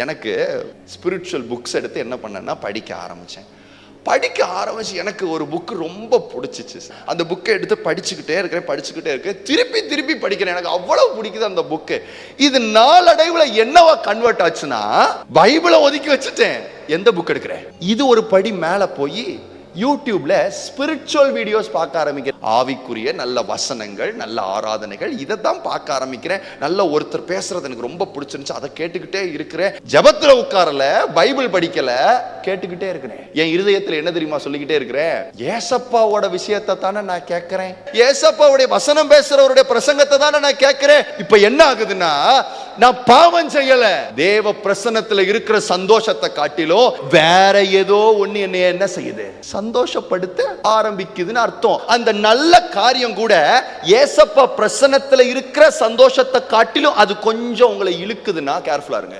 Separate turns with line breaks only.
எனக்கு spiritual books எடுத்து என்ன பண்ணேன்னா படிக்க ஆரம்பிச்சு எனக்கு ஒரு புக்கு ரொம்ப பிடிச்சிச்சு. அந்த புக்கை எடுத்து படிச்சுக்கிட்டே இருக்கேன், திருப்பி படிக்கிறேன். எனக்கு அவ்வளவு பிடிக்குது அந்த புக்கு. இது நாளடைவுல என்னவா கன்வெர்ட் ஆச்சுன்னா, பைபிளை ஒதுக்கி வச்சுட்டேன், எந்த புக் எடுக்கிறேன். இது ஒரு படி மேல போய் யூடியூப்ல ஸ்பிரிச்சுவல் வீடியோஸ் பார்க்க ஆரம்பிக்கிறேன். ஆவிக்குரிய நல்ல வசனங்கள், நல்ல ஆராதனைகள், இதை தான் பார்க்க ஆரம்பிக்கிறேன். நல்ல ஒருத்தர் பேசுறது எனக்கு ரொம்ப பிடிச்சிருந்துச்சு, அதை கேட்டுக்கிட்டே இருக்கிறேன். ஜெபத்துல உட்காரல, பைபிள் படிக்கல, கேட்டுக்கிட்டே இருக்கிறேன். என் இருதயத்துல என்ன தெரியுமா சொல்லிக்கிட்டே இருக்கிறேன்? ஏசப்பாவோட விஷயத்தை தானே நான் கேட்கிறேன், ஏசப்பாவுடைய வசனம் பேசுறவருடைய பிரசங்கத்தை தானே நான் கேட்கிறேன். இப்ப என்ன ஆகுதுன்னா, நான் பாவம் செய்யல, தேவ பிரசன்னத்துல இருக்கிற சந்தோஷத்தை காட்டிலும் வேற ஏதோ ஒண்ணு என்ன செய்யுது, சந்தோஷப்படுத்த ஆரம்பிக்குதுன்னு அர்த்தம். அந்த நல்ல காரியம் கூட ஏசப்பா பிரசன்னத்துல இருக்கிற சந்தோஷத்தை காட்டிலும் அது கொஞ்சம் உங்களை இழுக்குதுன்னா கேர்ஃபுல்லா இருங்க.